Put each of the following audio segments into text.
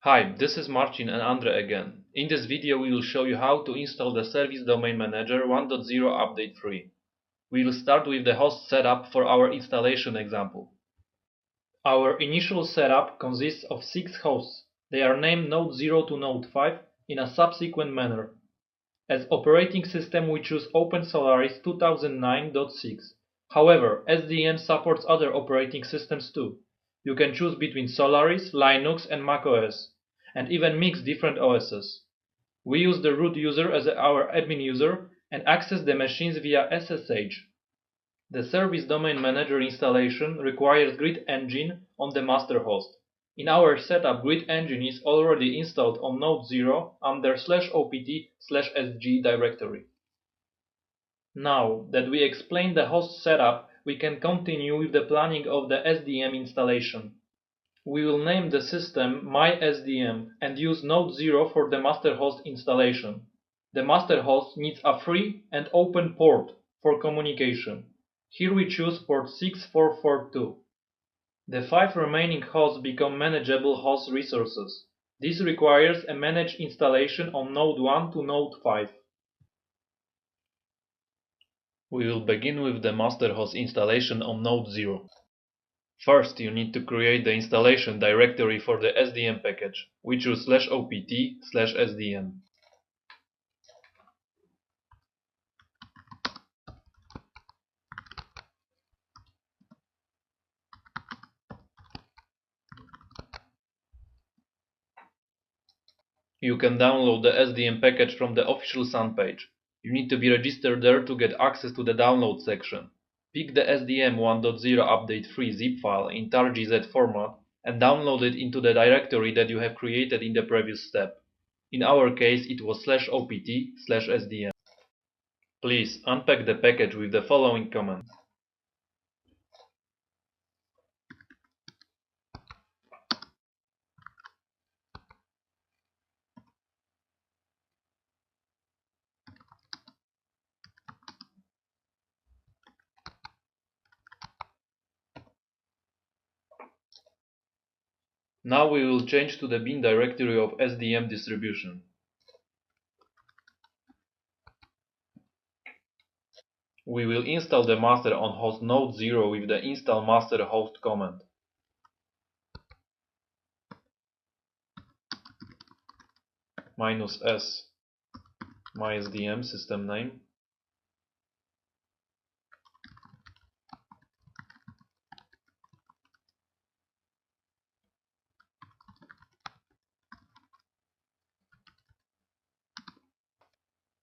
Hi, this is Marcin and Andre again. In this video we will show you how to install the Service Domain Manager 1.0 update free. We will start with the host setup for our installation example. Our initial setup consists of 6 hosts. They are named Node 0 to Node 5 in a subsequent manner. As operating system we choose OpenSolaris 2009.6. However, SDN supports other operating systems too. You can choose between Solaris, Linux and macOS, and even mix different OSs. We use the root user as our admin user and access the machines via SSH. The Service Domain Manager installation requires Grid Engine on the master host. In our setup, Grid Engine is already installed on Node 0 under /opt/sg directory. Now that we explained the host setup, we can continue with the planning of the SDM installation. We will name the system MySDM and use Node 0 for the master host installation. The master host needs a free and open port for communication. Here we choose port 6442. The 5 remaining hosts become manageable host resources. This requires a managed installation on Node 1 to Node 5. We will begin with the master host installation on Node 0. First, you need to create the installation directory for the SDM package. We choose /opt/sdm. You can download the SDM package from the official Sun page. You need to be registered there to get access to the download section. Pick the SDM 1.0 update free zip file in tar.gz format and download it into the directory that you have created in the previous step. In our case it was /opt/sdm. Please unpack the package with the following command. Now we will change to the bin directory of SDM distribution. We will install the master on host Node 0 with the install master host command. -s MySDM system name.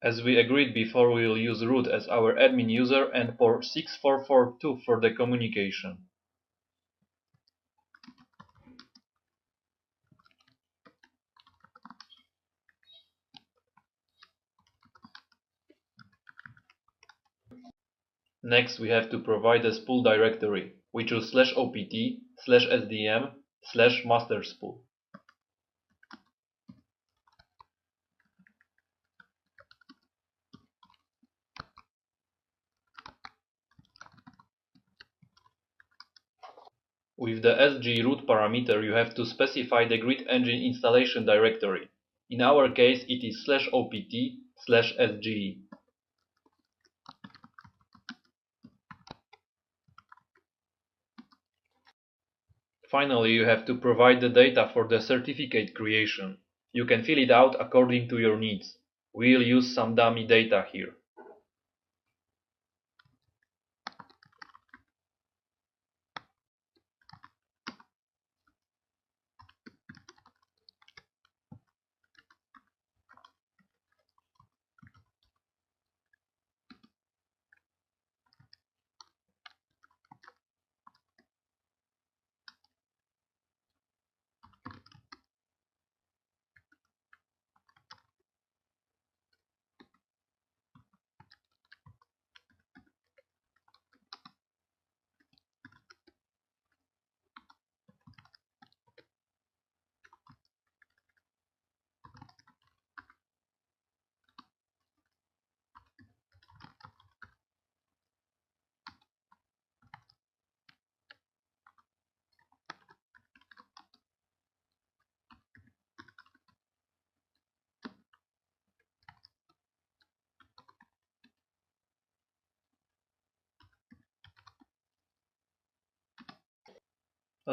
As we agreed before, we will use root as our admin user and port 6442 for the communication. Next, we have to provide a spool directory. We choose /opt/sdm/masterspool. With the sg root parameter, you have to specify the Grid Engine installation directory. In our case, it is /opt/sge. Finally, you have to provide the data for the certificate creation. You can fill it out according to your needs. We'll use some dummy data here.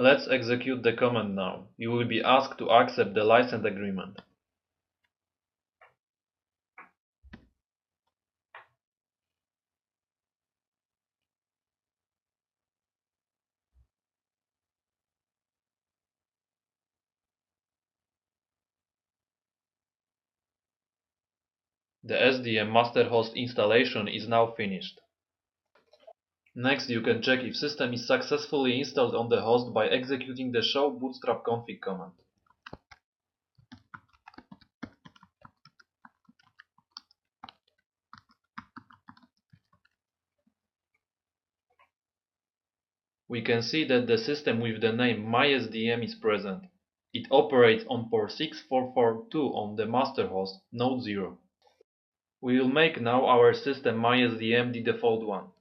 Let's execute the command now. You will be asked to accept the license agreement. The SDM master host installation is now finished. Next, you can check if system is successfully installed on the host by executing the show bootstrap config command. We can see that the system with the name MySDM is present. It operates on port 6442 on the master host, node 0. We will make now our system MySDM the default one.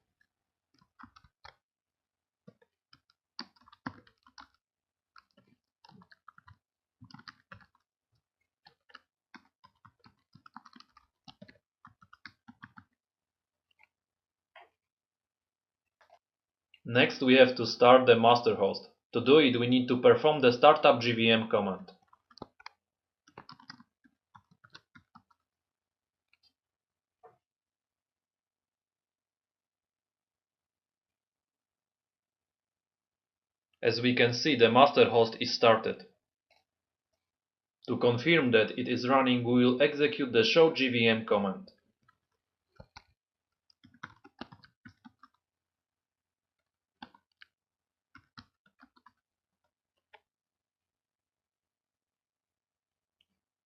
Next, we have to start the master host. To do it, we need to perform the startup GVM command. As we can see, the master host is started. To confirm that it is running, we will execute the show GVM command.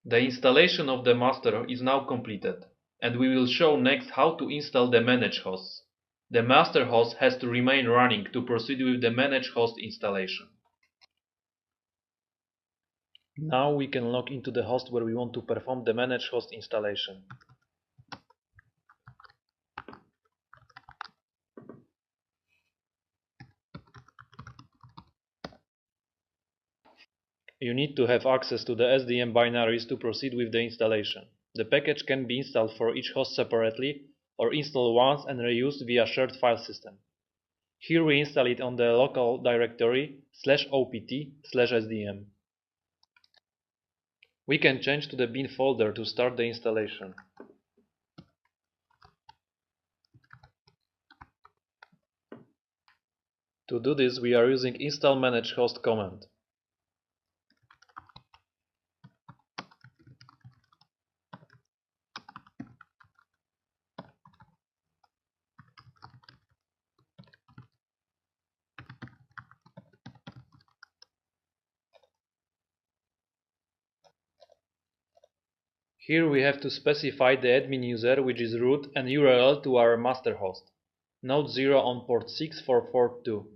The installation of the master is now completed, and we will show next how to install the managed hosts. The master host has to remain running to proceed with the managed host installation. Now we can log into the host where we want to perform the managed host installation. You need to have access to the SDM binaries to proceed with the installation. The package can be installed for each host separately or installed once and reused via shared file system. Here we install it on the local directory /opt/sdm. We can change to the bin folder to start the installation. To do this, we are using install manage host command. Here we have to specify the admin user, which is root, and URL to our master host, node 0 on port 6442.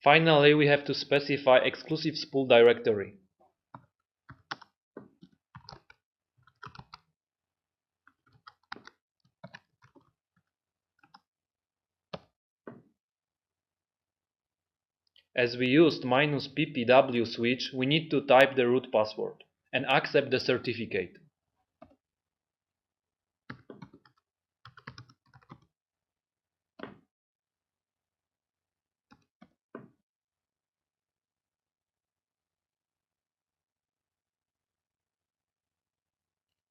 Finally, we have to specify exclusive spool directory. As we used -ppw switch, we need to type the root password and accept the certificate.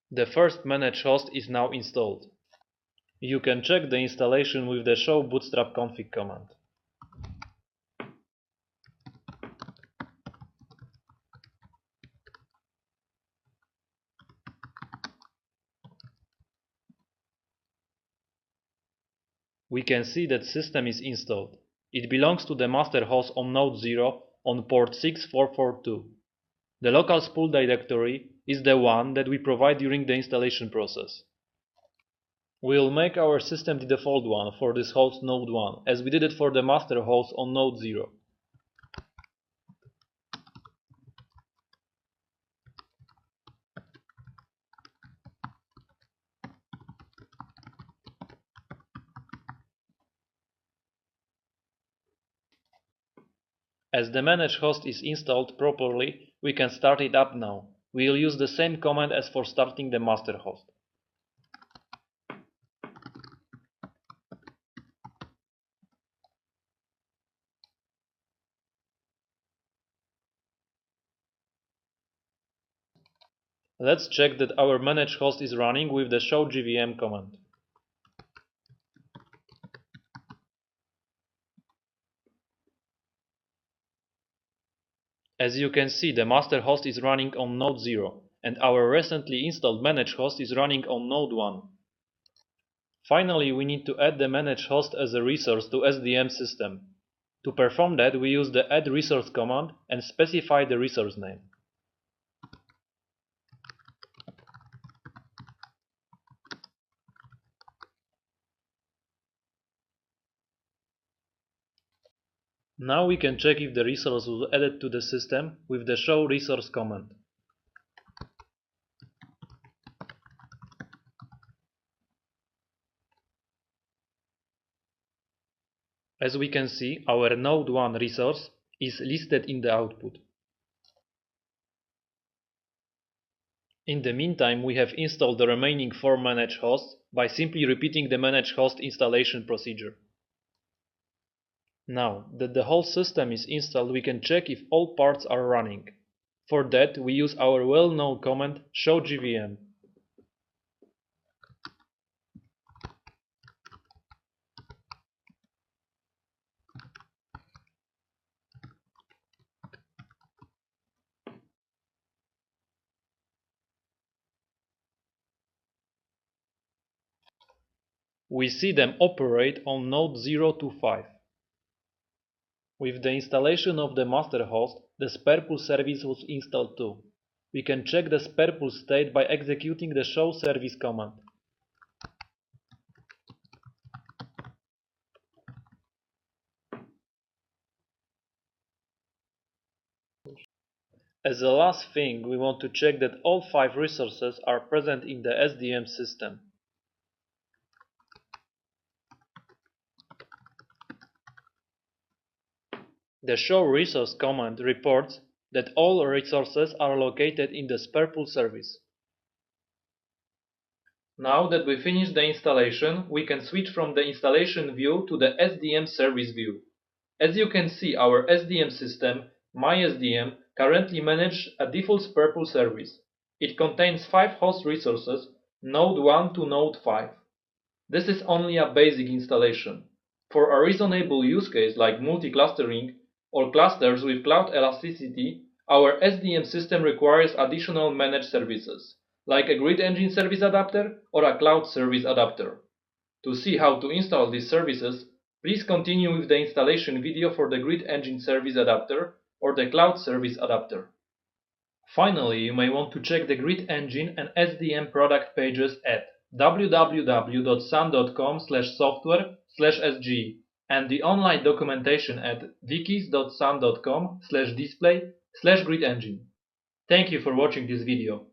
The first managed host is now installed. You can check the installation with the show bootstrap config command. We can see that system is installed. It belongs to the master host on node 0 on port 6442. The local spool directory is the one that we provide during the installation process. We will make our system the default one for this host node 1, as we did it for the master host on node 0. As the manage host is installed properly, we can start it up now. We will use the same command as for starting the master host. Let's check that our manage host is running with the show GVM command. As you can see, the master host is running on node 0 and our recently installed manage host is running on node 1. Finally, we need to add the manage host as a resource to SDM system. To perform that, we use the add resource command and specify the resource name. Now we can check if the resource was added to the system with the show resource command. As we can see, our node 1 resource is listed in the output. In the meantime, we have installed the remaining 4 manage hosts by simply repeating the manage host installation procedure. Now that the whole system is installed, we can check if all parts are running. For that, we use our well-known command show GVM. We see them operate on node 0 to 5. With the installation of the master host, the SparePool service was installed too. We can check the SparePool state by executing the show service command. As a last thing, we want to check that all 5 resources are present in the SDM system. The show resource command reports that all resources are located in the SparePool service. Now that we finished the installation, we can switch from the installation view to the SDM service view. As you can see, our SDM system, MySDM, currently manages a default SparePool service. It contains 5 host resources, node 1 to node 5. This is only a basic installation. For a reasonable use case like multi-clustering or clusters with cloud elasticity, our SDM system requires additional managed services, like a Grid Engine service adapter or a cloud service adapter. To see how to install these services, please continue with the installation video for the Grid Engine service adapter or the cloud service adapter. Finally, you may want to check the Grid Engine and SDM product pages at www.sun.com/software/sge and the online documentation at wikis.sun.com/display/gridengine. Thank you for watching this video.